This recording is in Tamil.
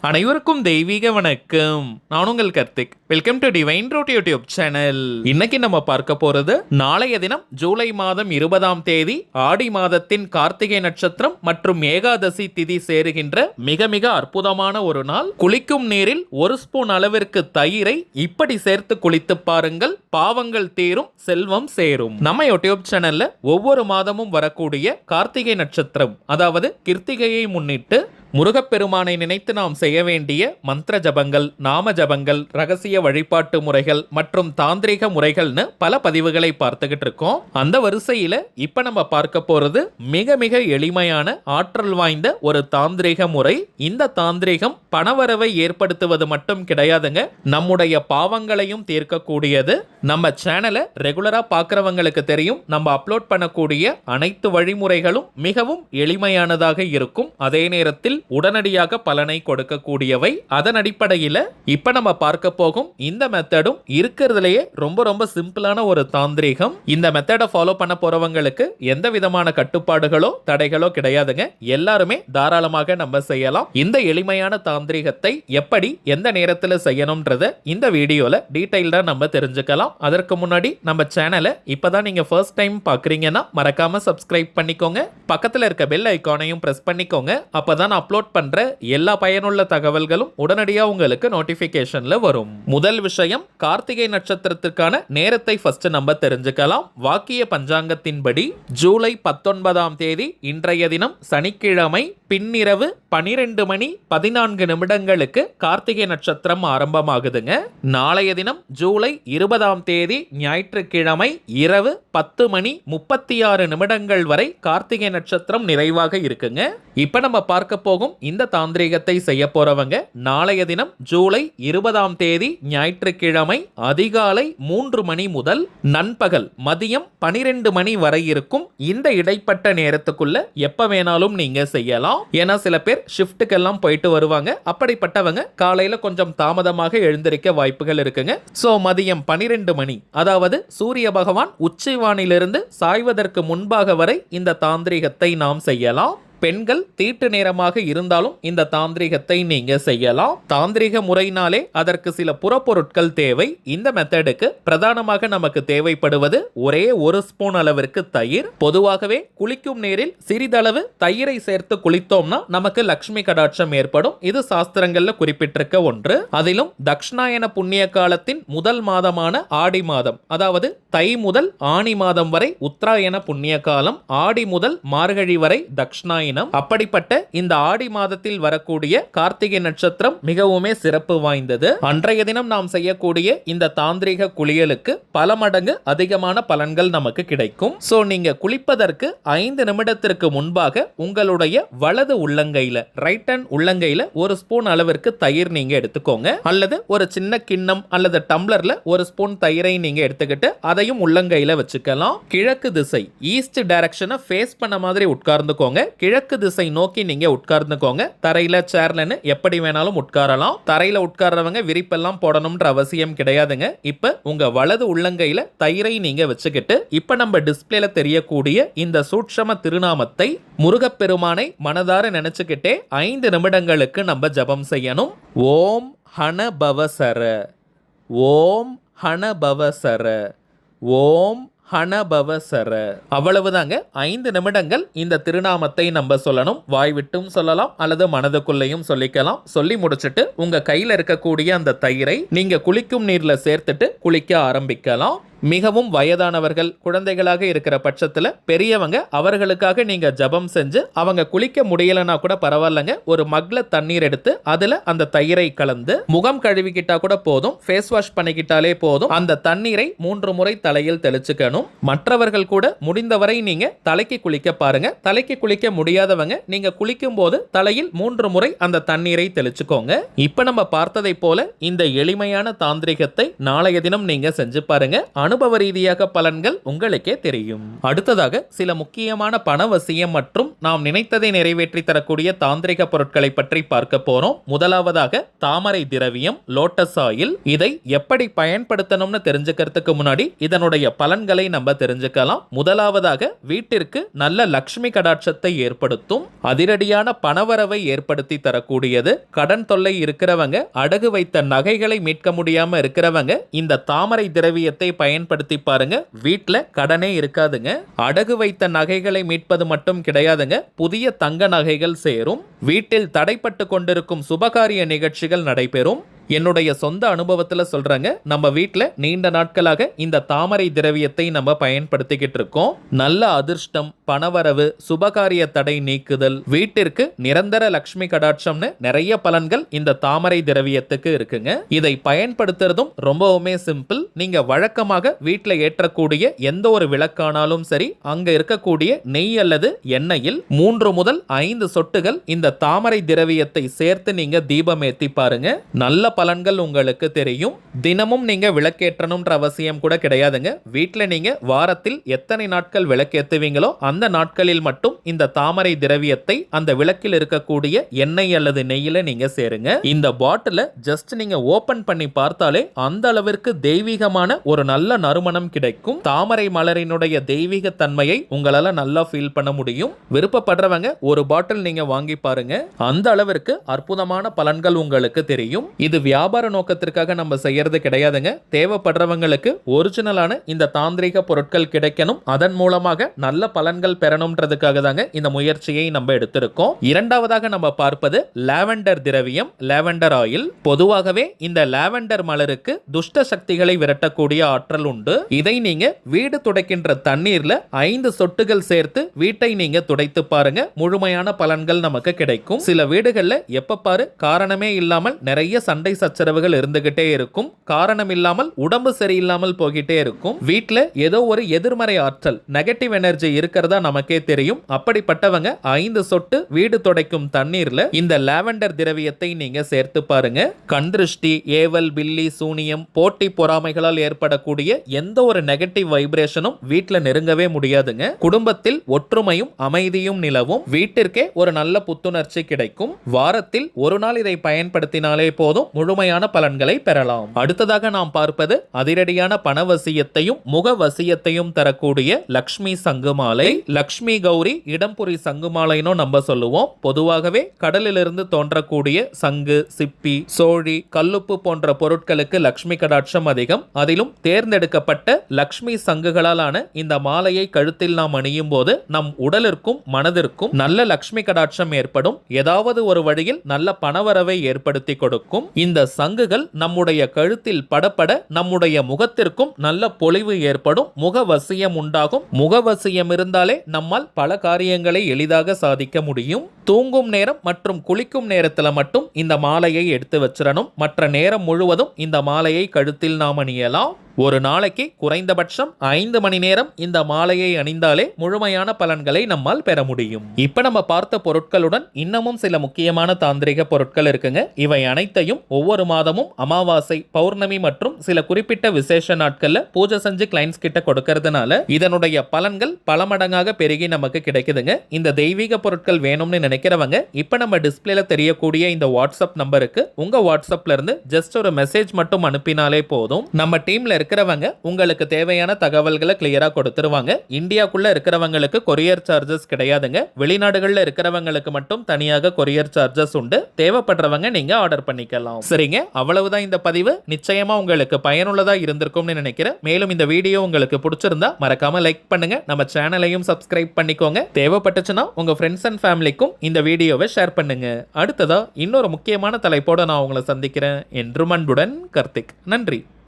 அனைவருக்கும் தெய்வீக வணக்கம். நான் உங்கள் Karthik. Welcome to divine root YouTube channel. இன்னைக்கு நம்ம பார்க்க போறது நாளைய தினம் ஜூலை மாதம் 20ஆம் தேதி ஆடி மாதத்தின் கார்த்திகை நட்சத்திரம் மற்றும் ஏகாதசி திதி சேருகின்ற மிக மிக அற்புதமான ஒரு நாள். குளிக்கும் நீரில் ஒரு ஸ்பூன் அளவிற்கு தயிரை இப்படி சேர்த்து குளித்து பாருங்கள். பாவங்கள் தீரும், செல்வம் சேரும். நம்ம யூடியூப் சேனல்ல ஒவ்வொரு மாதமும் வரக்கூடிய கார்த்திகை நட்சத்திரம் அதாவது கிருத்திகையை முன்னிட்டு முருகப்பெருமானை நினைத்து நாம் செய்ய வேண்டிய மந்திர ஜபங்கள், நாம ஜபங்கள், ரகசிய வழிபாட்டு முறைகள் மற்றும் தாந்திரிக முறைகள்னு பல பதிவுகளை பார்த்துக்கிட்டு இருக்கோம். அந்த வரிசையில இப்ப நம்ம பார்க்க போறது மிக மிக எளிமையான ஆற்றல் வாய்ந்த ஒரு தாந்திரிக முறை. இந்த தாந்திரிகம் பணவரவை ஏற்படுத்துவது மட்டும் கிடையாதுங்க, நம்முடைய பாவங்களையும் தீர்க்கக்கூடியது. நம்ம சேனலை ரெகுலரா பார்க்கறவங்களுக்கு தெரியும், நம்ம அப்லோட் பண்ணக்கூடிய அனைத்து வழிமுறைகளும் மிகவும் எளிமையானதாக இருக்கும், அதே நேரத்தில் உடனடியாக பலனை கொடுக்கக்கூடியவை. அதன் அடிப்படையில் இப்ப நம்ம பார்க்க போகும் இந்த மெத்தடும் இருக்கிறதுலயே ரொம்ப ரொம்ப சிம்பிளான ஒரு தாந்திரிகம். இந்த மெத்தடை ஃபாலோ பண்ண போறவங்களுக்கு எந்த விதமான கட்டுப்பாடுகளோ தடைகளோ கிடையாதுங்க, எல்லாருமே தாராளமாக நம்ம செய்யலாம். இந்த எளிமையான தாந்திரிகத்தை எப்படி எந்த நேரத்தில் செய்யணும்ன்றத இந்த வீடியோல டீடைல்டா நம்ம தெரிஞ்சுக்கலாம். அதற்கு முன்னாடி நம்ம சேனலை இப்பதான் நீங்க ஃபர்ஸ்ட் டைம் பாக்குறீங்கன்னா மறக்காம சப்ஸ்கிரைப் பண்ணிக்கோங்க, பக்கத்துல இருக்க பெல் ஐகானையும் பிரஸ் பண்ணிக்கோங்க. அப்பதான் அப்லோட் பண்ற எல்லா பயனுள்ள தகவல்களும் உடனடியா உங்களுக்கு நோட்டிபிகேஷன்ல வரும். முதல் விஷயம், கார்த்திகை நட்சத்திரத்திற்கான நேரத்தை ஃபர்ஸ்ட் நம்ம தெரிஞ்சுக்கலாம். வாக்கிய பஞ்சாங்கத்தின்படி ஜூலை 19ஆம் தேதி இன்றைய தினம் சனிக்கிழமை பின்னிரவு 12 மணி 14 நிமிடங்களுக்கு கார்த்திகை நட்சத்திரம் ஆரம்பமாகுதுங்க. நாளைய தினம் ஜூலை 20ஆம் தேதி ஞாயிற்றுக்கிழமை இரவு 10 மணி 36 நிமிடங்கள் வரை கார்த்திகை நட்சத்திரம் நிறைவாக இருக்குங்க. இப்ப நம்ம பார்க்க போகும் இந்த தாந்திரிகத்தை செய்ய போறவங்க நாளைய தினம் ஜூலை 20ஆம் தேதி ஞாயிற்றுக்கிழமை அதிகாலை 3 மணி முதல் நண்பகல் மதியம் 12 மணி வரை இருக்கும் இந்த இடைப்பட்ட நேரத்துக்குள்ள எப்ப வேணாலும் நீங்க செய்யலாம். ஏன்னா சில பேர் ஷிஃப்ட்டுக்கெல்லாம் போயிட்டு வருவாங்க, அப்படிப்பட்டவங்க காலையில கொஞ்சம் தாமதமாக எழுந்திருக்க வாய்ப்புகள் இருக்குங்க. சோ மதியம் 12 மணி அதாவது சூரிய பகவான் உச்சிவானிலிருந்து சாய்வதற்கு முன்பாக வரை இந்த தாந்திரிகத்தை நாம் செய்யலாம். பெண்கள் தீட்டு நேரமாக இருந்தாலும் இந்த தாந்திரிகத்தை நீங்க செய்யலாம். தாந்திரிக முறையினாலே அதற்கு சில புறப்பொருட்கள் தேவை. இந்த மெத்தடுக்கு பிரதானமாக நமக்கு தேவைப்படுவது ஒரே ஒரு ஸ்பூன் அளவிற்கு தயிர். பொதுவாகவே குளிக்கும் நீரில் சிறிதளவு தயிரை சேர்த்து குளித்தோம்னா நமக்கு லட்சுமி கடாட்சம் ஏற்படும். இது சாஸ்திரங்கள்ல குறிப்பிட்டிருக்க ஒன்று. அதிலும் தக்ஷணாயன புண்ணிய காலத்தின் முதல் மாதமான ஆடி மாதம் அதாவது தை முதல் ஆணி மாதம் வரை உத்தராயண புண்ணிய காலம், ஆடி முதல் மார்கழி வரை தக்ஷணாயன. அப்படிப்பட்ட இந்த ஆடி மாதத்தில் வரக்கூடிய கார்த்திகை நட்சத்திரம் மிகவுமே சிறப்பு வாய்ந்தது. அன்றைய தினம் நாம் செய்யக்கூடிய இந்த தாந்திரிக குளியலுக்கு பல மடங்கு அதிகமான பலன்கள் நமக்கு கிடைக்கும். சோ நீங்க குளிப்பதற்கு 5 நிமிடத்திற்கு முன்பாக உங்களுடைய வலது உள்ளங்கையில, ரைட் ஹேண்ட் உள்ளங்கையில ஒரு ஸ்பூன் அளவிற்கு தயிர் நீங்க எடுத்துக்கோங்க, அல்லது ஒரு சின்ன கிண்ணம் அல்லது டம்ளர்ல ஒரு ஸ்பூன் தயிரை நீங்க எடுத்துக்கிட்டு அதையும் உள்ளங்கையில வச்சுக்கலாம். கிழக்கு திசை ஈஸ்ட் டைரக்ஷனை ஃபேஸ் பண்ண மாதிரி உட்கார்ந்துக்கோங்க. கிழக்கு திசை நோக்கி நீங்க உட்கார்ந்துக்கோங்க. தரையில சேர்லன்னு எப்படி வேணாலும் உட்காரலாம். தரையில உட்கார்றவங்க விரிப்பெல்லாம் போடணும்ன்ற அவசியம் கிடையாதுங்க. இப்ப உங்க வலது உள்ளங்கையில தயிரை நீங்க வச்சுக்கிட்டு இப்ப நம்ம டிஸ்பிளேல தெரியக்கூடிய இந்த சூட்சம திருநாமத்தை முருகப்பெருமானை மனதார நினைச்சுக்கிட்டே 5 நிமிடங்களுக்கு நம்ம ஜபம் செய்யணும். ஓம் ஹணபவசர, ஓம் ஹணபவசர, ஓம் ஹணபவசர. அவ்வளவுதாங்க. 5 நிமிடங்கள் இந்த திருநாமத்தை நம்ம சொல்லணும். வாய் விட்டும் சொல்லலாம் அல்லது மனதுக்குள்ளேயும் சொல்லிக்கலாம். சொல்லி முடிச்சுட்டு உங்க கையில இருக்கக்கூடிய அந்த தயிரை நீங்க குளிக்கும் நீர்ல சேர்த்துட்டு குளிக்க ஆரம்பிக்கலாம். மிகவும் வயதானவர்கள், குழந்தைகளாக இருக்கிற பட்சத்தில் பெரியவங்க அவர்களுக்காக நீங்க ஜபம் செஞ்சு அவங்க குளிக்க முடியலன்னா கூட பரவாயில்லைங்க, ஒரு மக்ல தண்ணீர் எடுத்து அதுல அந்த தயிரை கலந்து முகம் கழுவிக்கிட்டா கூட போதும், ஃபேஸ் வாஷ் பண்ணிக்கிட்டாலே போதும். அந்த தண்ணீரை 3 முறை தலையில் தெளிச்சுக்கணும். மற்றவர்கள் கூட முடிந்தவரை நீங்க தலைக்கு குளிக்க பாருங்க. தலைக்கு குளிக்க முடியாதவங்க நீங்க குளிக்கும் போது தலையில் 3 முறை அந்த தண்ணீரை தெளிச்சுக்கோங்க. இப்ப நம்ம பார்த்ததை போல இந்த எளிமையான தாந்திரிகத்தை நாளைய தினம் நீங்க செஞ்சு பாருங்க. அனுபவ ரீதியாக பலன்கள் உங்களுக்கே தெரியும். அடுத்ததாக சில முக்கியமான பணவசியம் மற்றும் நாம் நினைத்ததை நிறைவேற்றி தரக்கூடிய தாந்திரிக பொருட்களை பற்றி பார்க்க போறோம். முதலாவதாக தாமரை திரவியம், லோட்டஸ் ஆயில். இதை எப்படி பயன்படுத்தணும்னு தெரிஞ்சுக்கிறதுக்கு முன்னாடி இதனுடைய பலன்களை நம்ம தெரிஞ்சுக்கலாம். முதலாவதாக வீட்டிற்கு நல்ல லக்ஷ்மி கடாட்சத்தை ஏற்படுத்தும், அதிரடியான பணவரவை ஏற்படுத்தி தரக்கூடியது. கடன் தொல்லை இருக்கிறவங்க, அடகு வைத்த நகைகளை மீட்க முடியாம இருக்கிறவங்க இந்த தாமரை திரவியத்தை பயன்படுத்தி பாருங்க. வீட்டுல கடனே இருக்காதுங்க. அடகு வைத்த நகைகளை மீட்பது மட்டும் கிடையாதுங்க, புதிய தங்க நகைகள் சேரும். வீட்டில் தடைப்பட்டு கொண்டிருக்கும் சுபகாரிய நிகழ்ச்சிகள் நடைபெறும். என்னுடைய சொந்த அனுபவத்தில் சொல்றேங்க, நம்ம வீட்டில் நீண்ட நாட்களாக இந்த தாமரை திரவியத்தை நம்ம பயன்படுத்திக்கிட்டு இருக்கோம். நல்ல அதிர்ஷ்டம், பணவரவு, சுபகாரிய தடை நீக்குதல், வீட்டிற்கு நிரந்தர லக்ஷ்மி கடாட்சம்னு நிறைய பலன்கள் இந்த தாமரை திரவியத்துக்கு இருக்குங்க. இதை பயன்படுத்துறதும் ரொம்பவுமே சிம்பிள். நீங்க வழக்கமாக வீட்டில் ஏற்றக்கூடிய எந்த ஒரு விளக்கானாலும் சரி, அங்க இருக்கக்கூடிய நெய் அல்லது எண்ணெயில் 3 முதல் 5 சொட்டுகள் இந்த தாமரை திரவியத்தை சேர்த்து நீங்க தீபம் ஏத்தி பாருங்க. நல்ல பலன்கள் உங்களுக்கு தெரியும். தினமும் நீங்க விளக்கேற்றணும்ன்ற அவசியம் கூட கிடையாதுங்க. வீட்டில் நீங்க வாரத்தில் எத்தனை நாட்கள் விளக்கேற்றுவீங்களோ அந்த நாட்களில் மட்டும் இந்த தாமரை திரவியத்தை அந்த விளக்கில் இருக்கக்கூடிய எண்ணெய் அல்லது நெய்யில நீங்க சேருங்க. இந்த பாட்டில ஜஸ்ட் நீங்க ஓபன் பண்ணி பார்த்தாலே அந்த அளவிற்கு தெய்வீகமான ஒரு நல்ல நறுமணம் கிடைக்கும். தாமரை மலரினுடைய தெய்வீக தன்மையை உங்களால நல்லா ஃபீல் பண்ண முடியும். விருப்பப்படுறவங்க ஒரு பாட்டில் நீங்க வாங்கி பாருங்க. அந்த அளவிற்கு அற்புதமான பலன்கள் உங்களுக்கு தெரியும். இது வியாபார நோக்கத்திற்காக நம்ம செய்யறது கிடையாதுங்க. தேவைப்படுறவங்களுக்கு ஒரிஜினலான இந்த தாந்திரிக பொருட்கள் கிடைக்கணும், அதன் மூலமாக நல்ல பலன்கள் பெறணும்ன்றதுக்காக தாங்க இந்த முயற்சியை நம்ம எடுத்திருக்கோம். இரண்டாவதாக நம்ம பார்ப்பது லாவெண்டர் திரவியம், லாவெண்டர் ஆயில். பொதுவாகவே இந்த லாவெண்டர் மலருக்கு துஷ்ட சக்திகளை விரட்டக்கூடிய ஆற்றல் உண்டு. இதை நீங்க வீடு துடைக்கின்ற தண்ணீர்ல 5 சொட்டுகள் சேர்த்து வீட்டை நீங்க துடைத்து பாருங்க. முழுமையான பலன்கள் நமக்கு கிடைக்கும். சில வீடுகள்ல எப்ப பாரு காரணமே இல்லாமல் நிறைய சண்டை சச்சரவுகள் இருந்துகிட்டே இருக்கும். காரணம் இல்லாமல் உடம்பு சரியில்லாமல் போகிட்டே இருக்கும். வீட்டுல ஏதோ ஒரு எதிர்மறை ஆற்றல், நெகட்டிவ் எனர்ஜி இருக்கிறதா நமக்கே தெரியும். அப்படிப்பட்டவங்க 5 சொட்டு வீடு துடைக்கும் தண்ணீர்ல இந்த லாவெண்டர் திரவியத்தை நீங்க சேர்த்து பாருங்க. கண் திருஷ்டி, ஏவல், பில்லி, சூனியம், போட்டி பொறாமைகளால் ஏற்படக்கூடிய எந்த ஒரு நெகட்டிவ் வைப்ரேஷனும் வீட்டுல நெருங்கவே முடியாதுங்க. குடும்பத்தில் ஒற்றுமையும் அமைதியும் நிலவும். வீட்டிற்கே ஒரு நல்ல புத்துணர்ச்சி கிடைக்கும். வாரத்தில் ஒரு நாள் இதை பயன்படுத்தினாலே போதும், முழுமையான பலன்களை பெறலாம். அடுத்ததாக நாம் பார்ப்பது அதிரடியான பணவசியத்தையும் முகவசியத்தையும் தரக்கூடிய லக்ஷ்மி சங்குமாலை. லக்ஷ்மி கௌரி இடம்புரி சங்குமாலைன்னு நம்ம சொல்லுவோம். பொதுவாகவே கடலிலிருந்து தோன்றக்கூடிய சங்கு, சிப்பி, சோழி, கல்லுப்பு போன்ற பொருட்களுக்கு லக்ஷ்மி கடாட்சம் அதிகம். அதிலும் தேர்ந்தெடுக்கப்பட்ட லக்ஷ்மி சங்குகளாலான இந்த மாலையை கழுத்தில் நாம் அணியும் போது நம் உடலிற்கும் மனதிற்கும் நல்ல லக்ஷ்மி கடாட்சம் ஏற்படும். ஏதாவது ஒரு வழியில் நல்ல பணவரவை ஏற்படுத்தி கொடுக்கும். இந்த சங்குகள் நம்முடைய கழுத்தில் படப்பட நம்முடைய முகத்திற்கும் நல்ல பொலிவு ஏற்படும். முகவசியம் உண்டாகும். முகவசியம் இருந்தாலே நம்மால் பல காரியங்களை எளிதாக சாதிக்க முடியும். தூங்கும் நேரம் மற்றும் குளிக்கும் நேரத்துல மட்டும் இந்த மாலையை எடுத்து வச்சிடணும். மற்ற நேரம் முழுவதும் இந்த மாலையை கழுத்தில் நாம் அணியலாம். ஒரு நாளைக்கு குறைந்தபட்சம் 5 மணி நேரம் இந்த மாலையை அணிந்தாலே முழுமையான பலன்களை நம்மால் பெற முடியும். இப்ப நம்ம பார்த்த பொருட்களுடன் இன்னமும் சில முக்கியமான தாந்திரிக பொருட்கள் இருக்குங்க. இவை அனைத்தையும் ஒவ்வொரு மாதமும் அமாவாசை, பௌர்ணமி மற்றும் சில குறிப்பிட்ட விசேஷ நாட்கள்ல பூஜை செஞ்சு கிளைண்ட்ஸ் கிட்ட கொடுக்கறதுனால இதனுடைய பலன்கள் பல மடங்காக பெருகி நமக்கு கிடைக்குதுங்க. இந்த தெய்வீக பொருட்கள் வேணும்னு நினைக்கிறவங்க இப்ப நம்ம டிஸ்பிளேல தெரியக்கூடிய இந்த வாட்ஸ்அப் நம்பருக்கு உங்க வாட்ஸ்அப்ல இருந்து ஜஸ்ட் ஒரு மெசேஜ் மட்டும் அனுப்பினாலே போதும். நம்ம டீம்ல இருக்கிறவங்க உங்களுக்கு தேவையான தகவல்களை கிளியரா கொடுத்துருவாங்க. இந்தியாக்குள்ள இருக்கிறவங்களுக்கு கொரியர் சார்ஜஸ் கிடையாதுங்க. வெளிநாடுகள்ல இருக்கிறவங்களுக்கு மட்டும் தனியாக கொரியர் சார்ஜஸ் உண்டு. தேவைப்படுறவங்க நீங்க ஆர்டர் பண்ணிக்கலாம். சரிங்க, அவ்வளவுதான் இந்த பதிவு. நிச்சயமா உங்களுக்கு பயனுள்ளதா இருந்திருக்கும்னு நினைக்கிறேன். மேலும் இந்த வீடியோ உங்களுக்கு பிடிச்சிருந்தா மறக்காம லைக் பண்ணுங்க. நம்ம சேனலையும் சப்ஸ்கிரைப் பண்ணிக்கோங்க. தேவைப்பட்டுச்சுன்னா உங்க ஃப்ரெண்ட்ஸ் அண்ட் ஃபேமிலிக்கும் இந்த வீடியோவை ஷேர் பண்ணுங்க. அடுத்ததா இன்னொரு முக்கியமான தலைப்போட நான் உங்களை சந்திக்கிறேன். என்றும் அன்புடன் கார்த்திக். நன்றி.